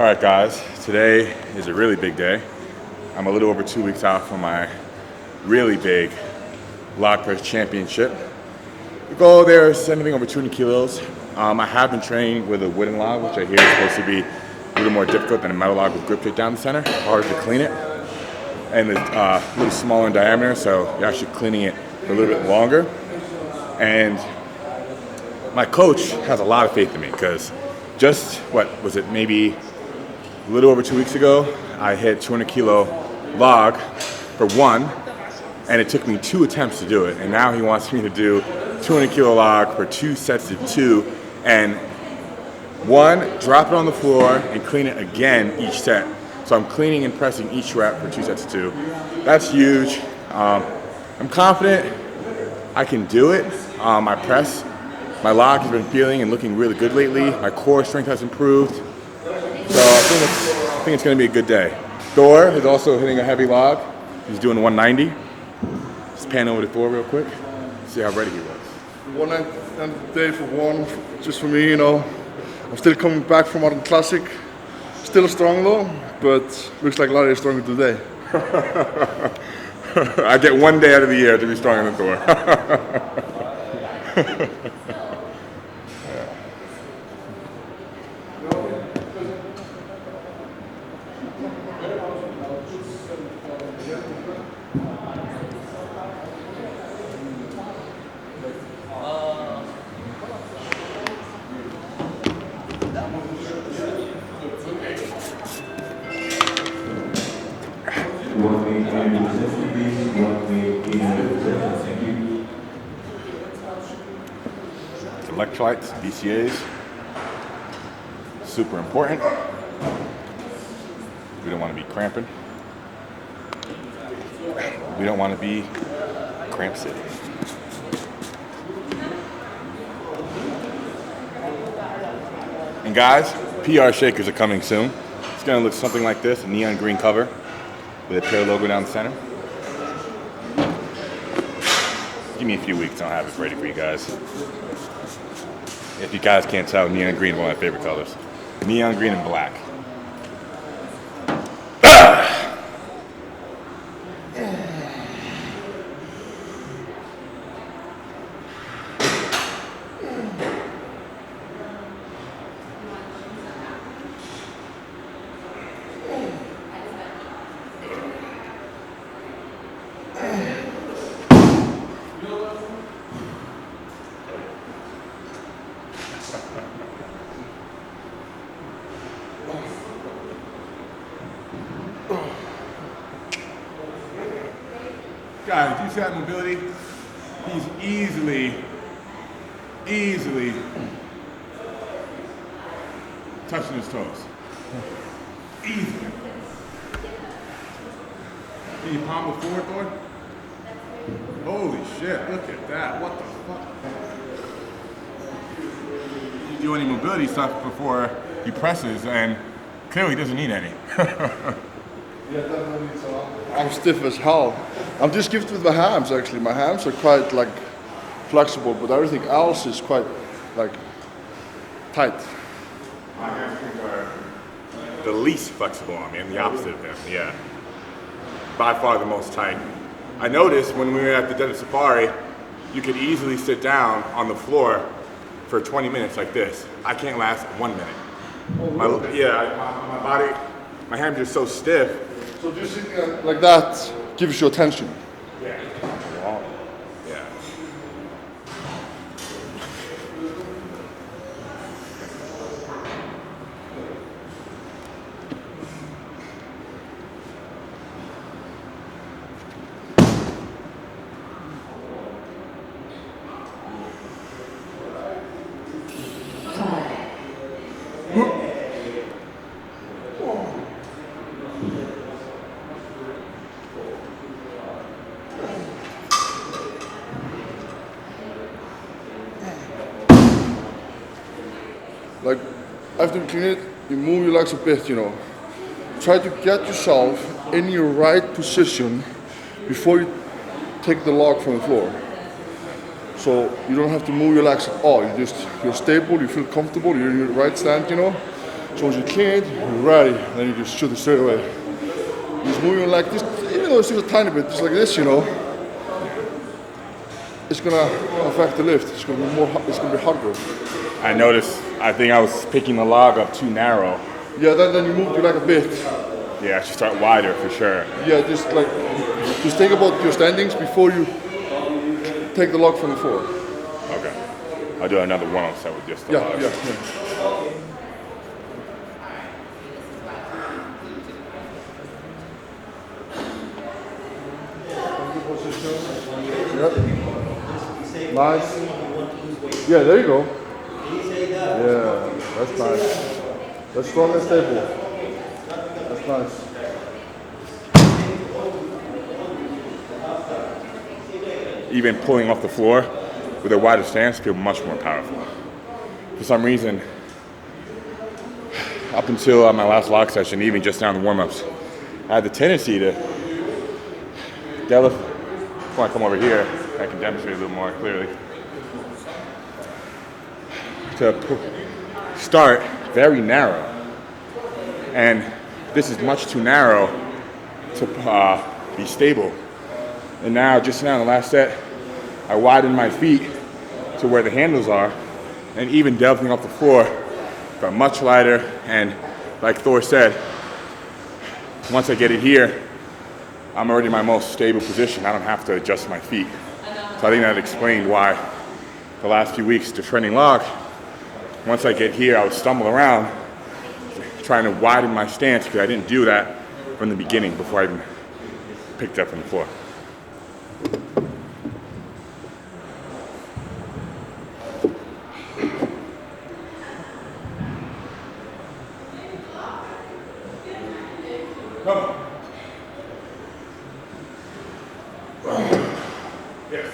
Alright guys, today is a really big day. I'm a little over 2 weeks out from my really big log press championship. The goal there is anything over 200 kilos. I have been training with a wooden log, which I hear is supposed to be a little more difficult than a metal log with grip tape down the center, harder to clean it. And it's a little smaller in diameter, so you're actually cleaning it for a little bit longer. And my coach has a lot of faith in me because just, maybe a little over 2 weeks ago, I hit 200 kilo log for one, and it took me 2 attempts to do it. And now he wants me to do 200 kilo log for 2 sets of 2, and one, drop it on the floor and clean it again each set. So I'm cleaning and pressing each rep for 2 sets of 2. That's huge. I'm confident I can do it. My log has been feeling and looking really good lately. My core strength has improved. So I think it's going to be a good day. Thor is also hitting a heavy log. He's doing 190. Just pan over to Thor real quick. See how ready he was. 190 day for one, just for me, you know. I'm still coming back from Modern Classic. Still strong though, but looks like Larry is stronger today. I get 1 day out of the year to be stronger than Thor. Electrolytes, BCAAs, super important. We don't want to be cramping. We don't want to be cramp sitting. And guys, PR shakers are coming soon. It's going to look something like this, a neon green cover with a pair logo down the center. Give me a few weeks and I'll have it ready for you guys. If you guys can't tell, neon green is one of my favorite colors. Neon green and black. Guys, do you see that mobility? He's easily touching his toes. Easily. Can you palm the floor, Thor? Holy shit, look at that. What the fuck? You do any mobility stuff before he presses, and clearly he doesn't need any. Yeah, definitely. So I'm stiff as hell. I'm just gifted with my hams actually. My hams are quite like flexible, but everything else is quite like tight. My hamstrings are the least flexible on me, and the opposite of them, yeah. By far the most tight. I noticed when we were at the desert safari, you could easily sit down on the floor for 20 minutes like this. I can't last 1 minute. Oh, really? My body, my hands are so stiff. So just sitting like that gives you attention. Yeah. Wow. Yeah. Like after you clean it, you move your legs a bit, you know. Try to get yourself in your right position before you take the log from the floor. So you don't have to move your legs at all. You're stable, you feel comfortable, you're in your right stand, you know. So once you clean it, you're ready, then you just shoot it straight away. Just moving like this, even though it's just a tiny bit, just like this, you know, it's gonna affect the lift. It's gonna be more, it's gonna be harder. I noticed, I think I was picking the log up too narrow. Yeah, then you move to like a bit. Yeah, I should start wider for sure. Yeah, just think about your standings before you take the log from the floor. Okay. I'll do another warm-up set with just the log. Yeah. Yep. Nice. Yeah, there you go. Yeah, that's nice. That's strong and stable. That's nice. Even pulling off the floor with a wider stance feels much more powerful. For some reason, up until my last log session, even just now in the warm-ups, I had the tendency to deadlift. Before I come over here, I can demonstrate a little more clearly. To start very narrow, and this is much too narrow to be stable. And now, just now in the last set, I widened my feet to where the handles are, and even deadlifting off the floor got much lighter. And like Thor said, once I get it here, I'm already in my most stable position. I don't have to adjust my feet. So I think that explained why the last few weeks to training log, once I get here, I would stumble around trying to widen my stance because I didn't do that from the beginning before I even picked up from the floor. Come on. Yes.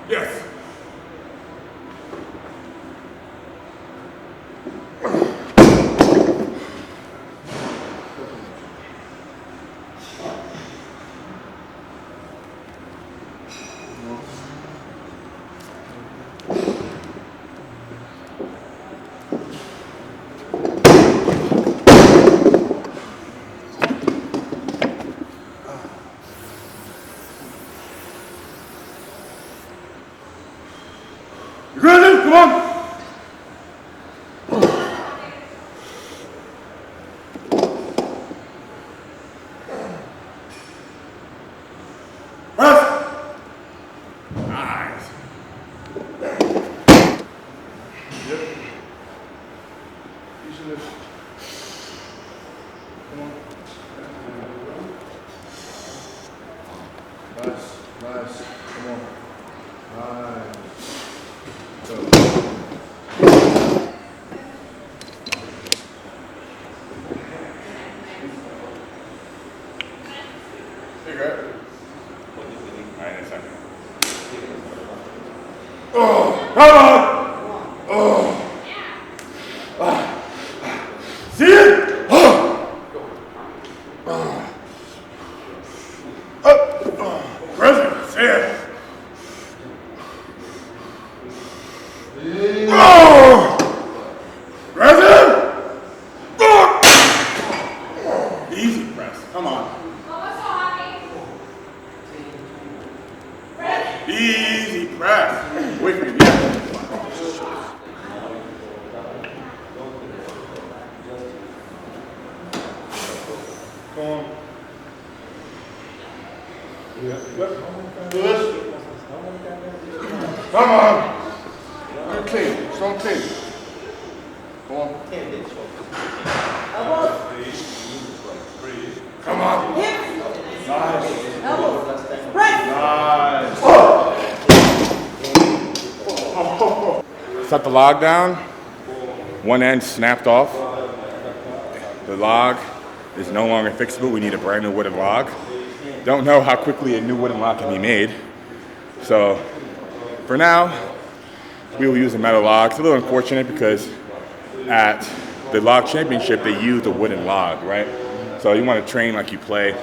Yes. You ready? Come on. Press. Nice. Yep. Easy lift. Come on. Nice. Come on. Nice. Oh, come on! Oh. See it? Present, see it? Easy press, come on. Easy press. Wait for me. Come on. Do this. Come on. You're clean. Strong clean. Come on. Come on. Set the log down. One end snapped off. The log is no longer fixable. We need a brand new wooden log. Don't know how quickly a new wooden log can be made. So for now, we will use a metal log. It's a little unfortunate because at the log championship, they use a wooden log, right? So you want to train like you play.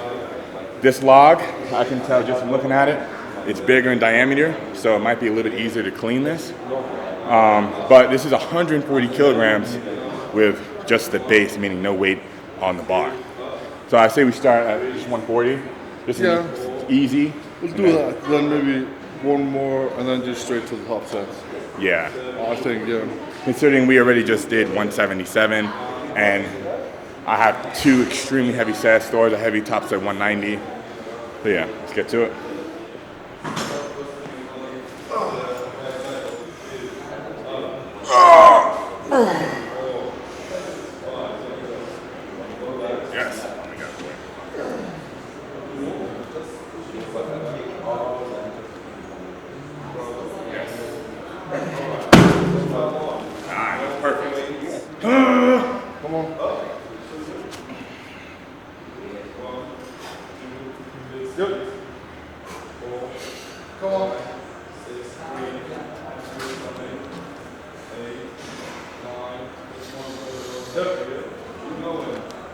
This log, I can tell just from looking at it, it's bigger in diameter, so it might be a little bit easier to clean this. But this is 140 kilograms with just the base, meaning no weight on the bar. So I say we start at just 140. Just easy. We'll do that. Then maybe one more, and then just straight to the top set. Yeah. I think, yeah. Considering we already just did 177, and I have 2 extremely heavy sets, stores a heavy top set 190. So yeah, let's get to it. Yes. Oh my God. Yes. Ah, that's perfect. Come on. Good. Come on.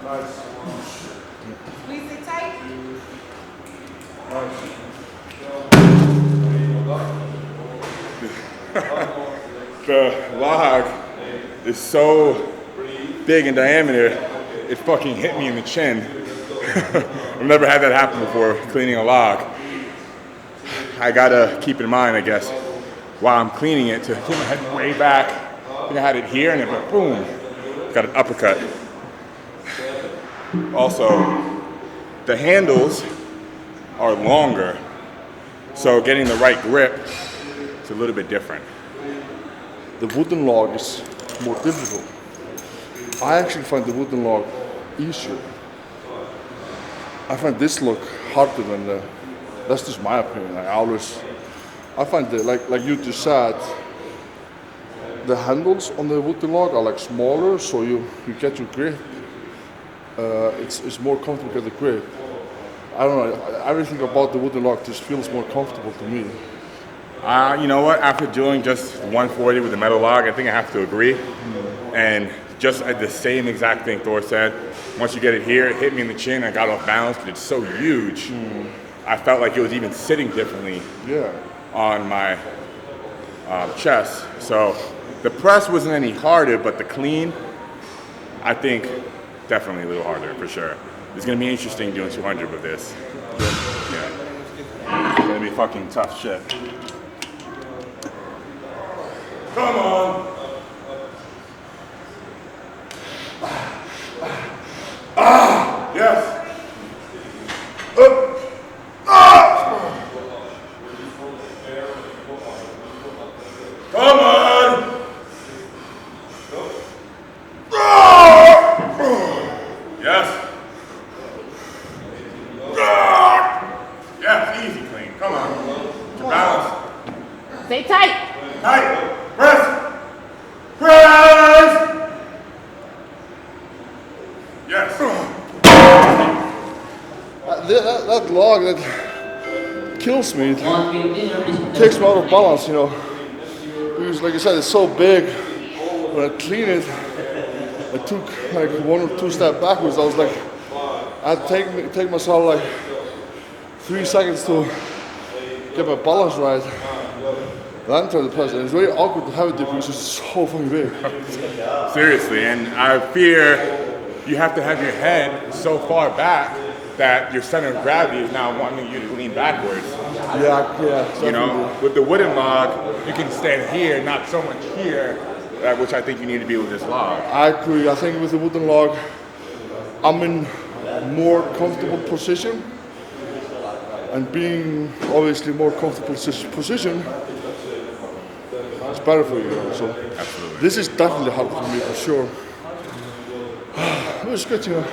Nice. Squeeze it tight. Nice. The log is so big in diameter, it fucking hit me in the chin. I've never had that happen before, cleaning a log. I gotta keep in mind, I guess, while I'm cleaning it, to hit my head way back. I think I had it here, and it went boom. Got an uppercut. Also, the handles are longer, so getting the right grip is a little bit different. The wooden log is more difficult. I actually find the wooden log easier. I find this look harder than the. That's just my opinion. I find that like you just said, the handles on the wooden log are like smaller, so you get your grip. It's more comfortable to get the grip. I don't know. Everything about the wooden log just feels more comfortable to me. You know what? After doing just 140 with the metal log, I think I have to agree. And just at the same exact thing Thor said. Once you get it here, it hit me in the chin. I got off balance, but it's so huge. I felt like it was even sitting differently on my chest. So the press wasn't any harder, but the clean, I think, definitely a little harder for sure. It's gonna be interesting doing 200 with this. Yeah. It's gonna be fucking tough shit. Come on. Yes. Come on. Yes. Yeah, easy clean. Come on. Get your balance. Stay tight. Tight. Press. Press. Yes. That log that kills me. It takes me out of balance, you know. Because, like I said, it's so big. When I clean it, I took like 1 or 2 steps backwards. I was like, I had to take myself like 3 seconds to get my balance right. Then try to press it. It's very awkward to have it there because it's so fucking big. Seriously, and I fear you have to have your head so far back that your center of gravity is now wanting you to lean backwards. Yeah. You know, with the wooden log, you can stand here, not so much here, which I think you need to be with this log. I agree. I think with the wooden log, I'm in more comfortable position, and being obviously more comfortable position, it's better for you. So Absolutely. this is definitely hard for me for sure. It was good to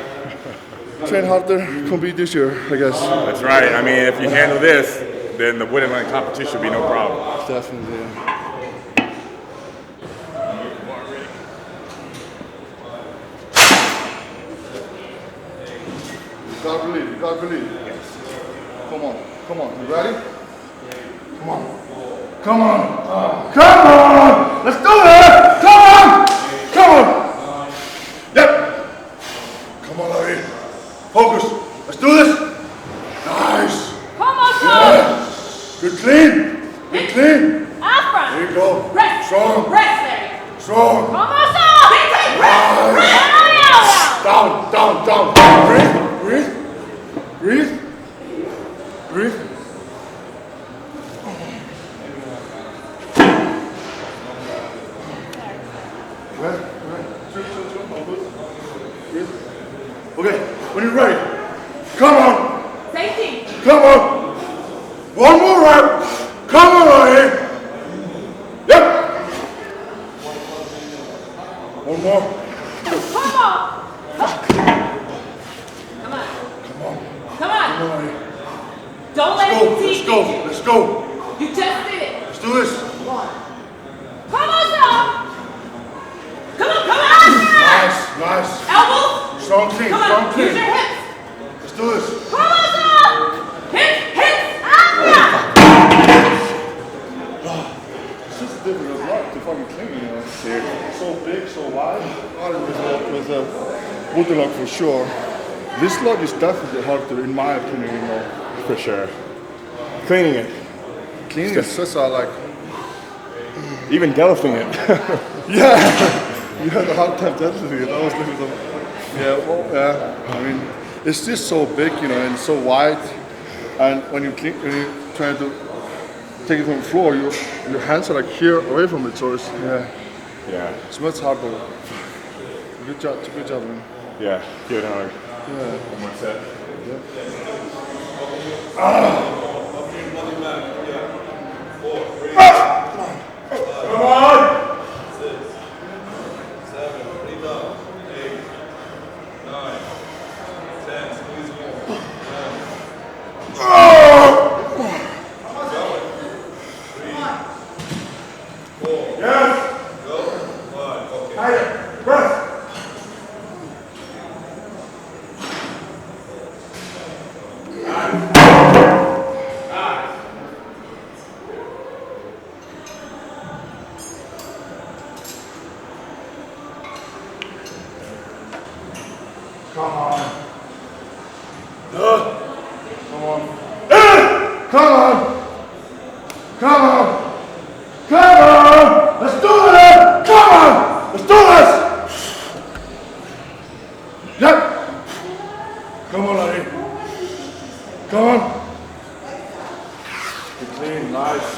train harder, compete this year, I guess. That's right. I mean, if you handle this, then the winning line competition will be no problem. Definitely. Yeah. You gotta believe. Yes. Come on. You ready? Come on. Come on! Let's do it! Come on! Yep! Come on, Larry. Focus. Let's do this. Nice. Come on, son. Yeah. Good clean. Up front. There you go. Rest. Strong. Rest, Larry. Strong. Come on, son. Big tight. Rest. Nice. Down. Breathe. Okay, when you're ready, come on. Safety. Come on. One more rep. Come on, Larry. Yep. One more. Come on. Come on. Larry. Don't let it fatigue you. Let's go. You just did it. Let's do this. Come on, son. Come on. Nice. Elbows. Strong clean. Come on. Use your hips. Let's do this. Come on, son. Hips. It's just difficult lock to fucking clean, you know. So big, so wide. Harder with a wood lock for sure. This lock is definitely harder in my opinion, you know. For sure. Cleaning it. Cleaning is such a like, Even deadlifting it. yeah. You had a hard time deadlifting it. I was looking I mean, it's just so big, you know, and so wide. And when you try to take it from the floor, your hands are like here away from it, so it's it's much harder. Good job, man. Yeah, good hard. Yeah. One more set. Come on! Let's do it! Come on! Let's do this! Yep! Come on, Larry. Come on. Be clean, nice.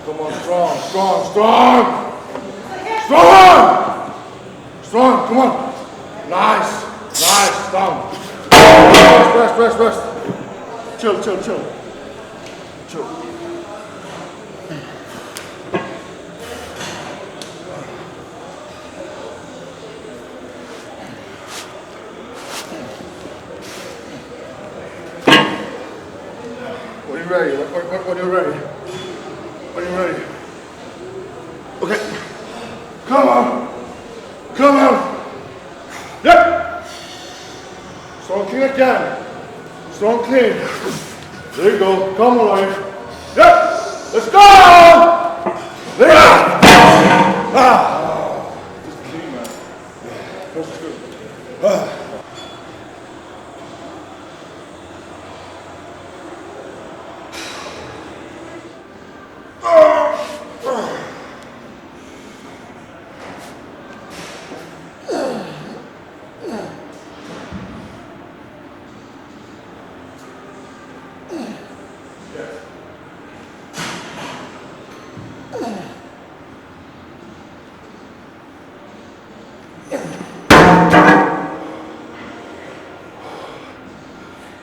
Come on, strong. Come on. Nice. Down. Rest. Chill. When you're ready. Okay. Come on. Yep. Strong clean again. Strong clean. There you go. Come on, Larry. Yep. Let's go. There you go. Just clean, man. That's good.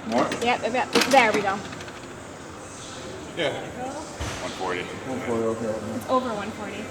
More? Yep. There we go. Yeah. 140. Okay. It's over 140.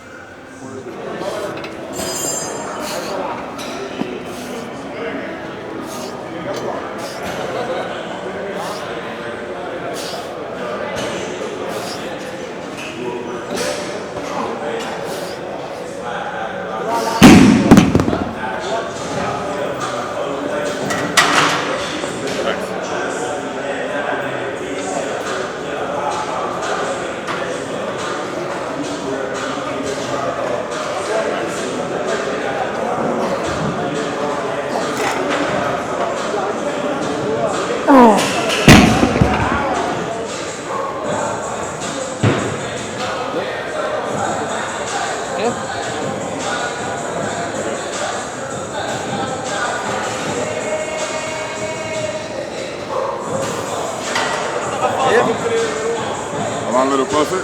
Come on, a little closer.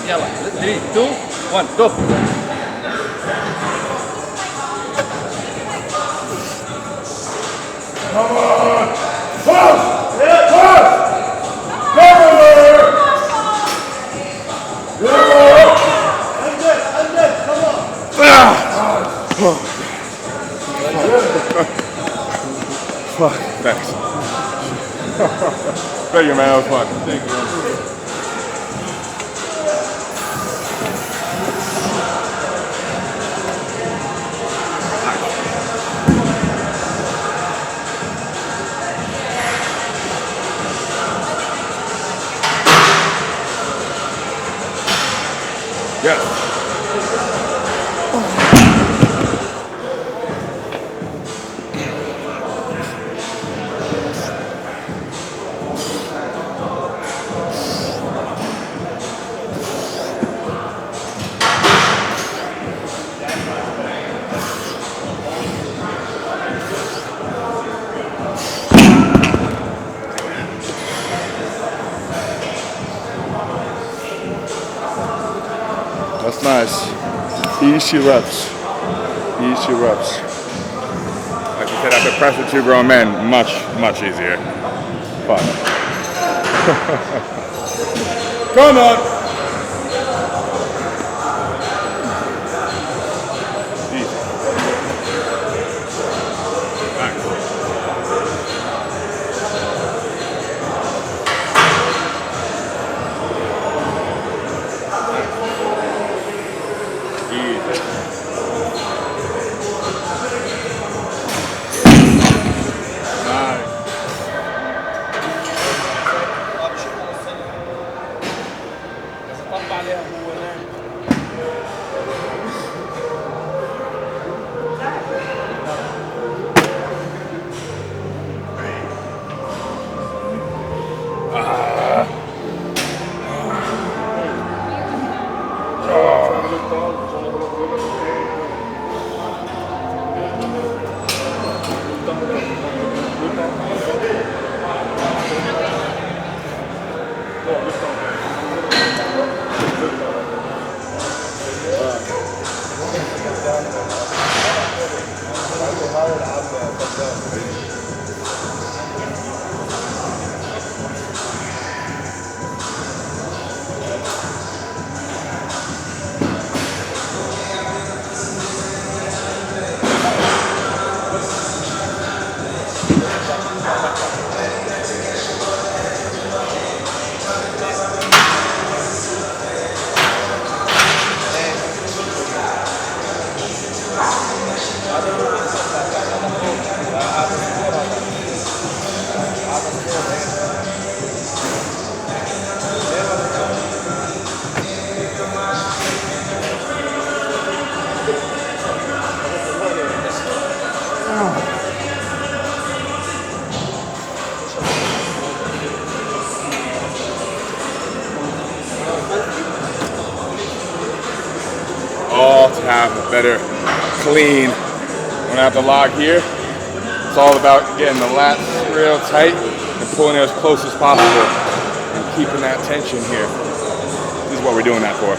Yalla. 3, 2, 1, go. Come on! Push! Push! Go! Fuck, thanks. Thank you, man. That was fun. Thank you. Yes. That's nice. Easy reps. Easy reps. Like you said, after press with 2 grown men, much easier. Fun. Come on! Easy. Nice. All to have a better clean. When I have the log here, it's all about getting the lats real tight and pulling it as close as possible and keeping that tension here. This is what we're doing that for.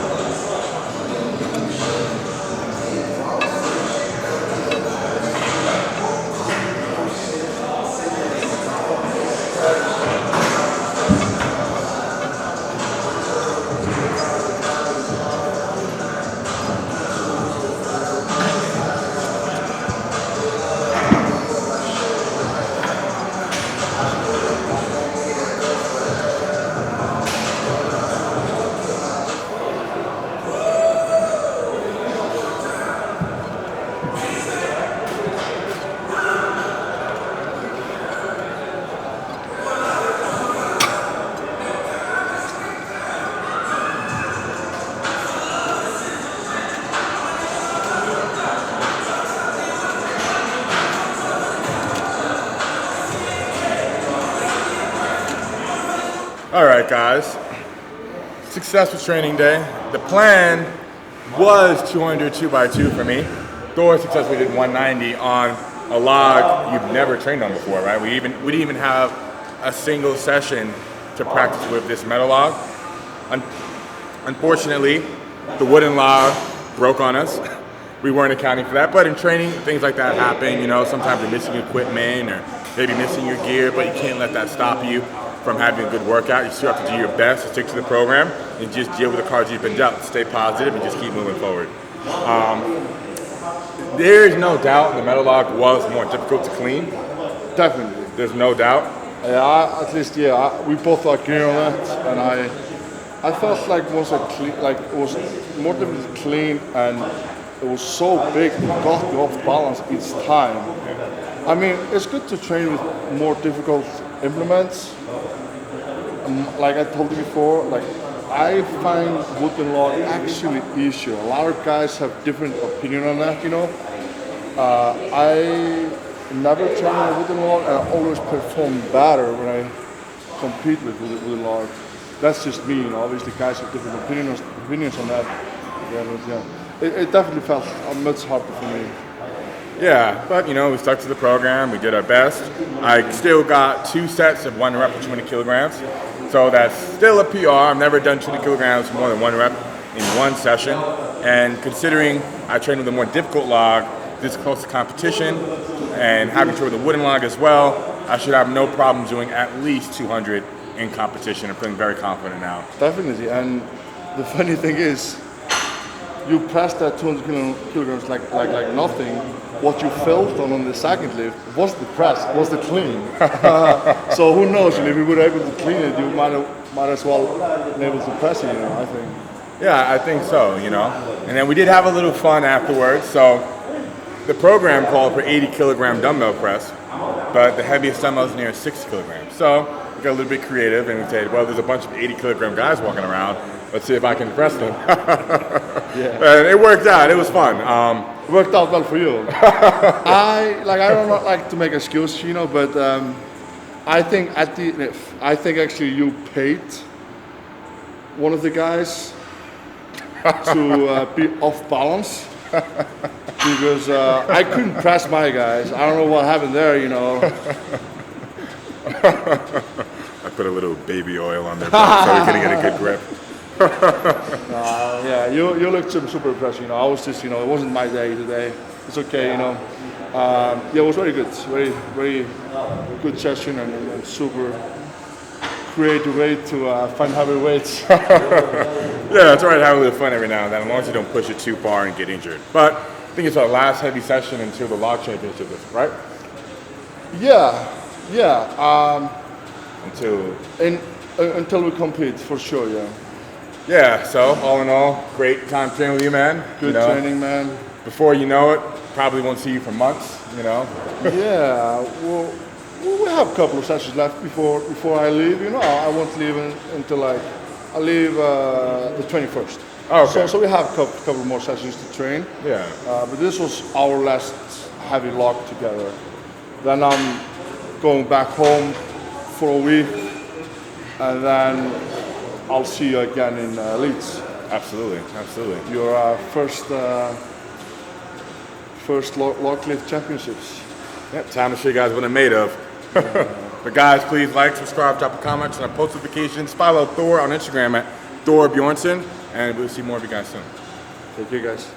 right, guys. Successful training day. The plan was 200 2x2 for me. Thor successfully did 190 on a log you've never trained on before, right? We didn't even have a single session to practice with this metal log. Unfortunately, the wooden log broke on us. We weren't accounting for that, but in training, things like that happen. You know, sometimes you're missing equipment or maybe missing your gear, but you can't let that stop you from having a good workout. You still have to do your best to stick to the program and just deal with the cards you've been dealt. Stay positive and just keep moving forward. There is no doubt the metal log was more difficult to clean. Definitely. There's no doubt. Yeah, at least we both agree on that, and I felt like it was it was more difficult to clean, and it was so big, it got me off balance each time. I mean, it's good to train with more difficult implements. Like I told you before, like I find wooden log actually easier. A lot of guys have different opinion on that, you know. I never train on a wooden log, and I always perform better when I compete with wooden log. That's just me, you know. Obviously, guys have different opinions on that. Yeah, but yeah, it definitely felt much harder for me. Yeah, but you know, we stuck to the program, we did our best. I still got 2 sets of 1 rep for 20 kilograms. So that's still a PR. I've never done 20 kilograms for more than 1 rep in 1 session. And considering I trained with a more difficult log, this close to competition, and having to train with a wooden log as well, I should have no problem doing at least 200 in competition. I'm feeling very confident now. Definitely, and the funny thing is, you pressed that 200 kilograms like nothing. What you felt on the second lift was the press, was the clean. So who knows? If you were able to clean it, you might as well be able to press it. You know, I think. Yeah, I think so. You know, and then we did have a little fun afterwards. So the program called for 80 kilogram dumbbell press, but the heaviest dumbbell is near 60 kilograms. So we got a little bit creative and we said, well, there's a bunch of 80 kilogram guys walking around. Let's see if I can press them. Yeah. And it worked out. It was fun. It worked out well for you. I don't like to make excuses, you know, but I think actually you paid one of the guys to be off balance because I couldn't press my guys. I don't know what happened there, you know. I put a little baby oil on their butt so we couldn't get a good grip. Yeah, you looked super impressed, you know. I was just, you know, it wasn't my day today. It's okay, you know. Yeah, it was very good. Very good session and super creative way to find heavy weights. Yeah, it's all right to have a little fun every now and then, as long as you don't push it too far and get injured. But I think it's our last heavy session until the log championship, right? Yeah. Until we compete, for sure, yeah. Yeah, so all in all, great time training with you, man. Good training, man. Before you know it, probably won't see you for months, you know? Yeah, well, we have a couple of sessions left before I leave, you know. I won't leave until I leave the 21st. Oh, okay. So we have a couple more sessions to train. Yeah. But this was our last heavy log together. Then I'm going back home for a week, and then I'll see you again in Leeds. Absolutely. Your first log lift championships. Yep, time to show you guys what I'm made of. But guys, please like, subscribe, drop a comment, and post notifications. Follow Thor on Instagram at Thor Bjornsson, and we'll see more of you guys soon. Thank you, guys.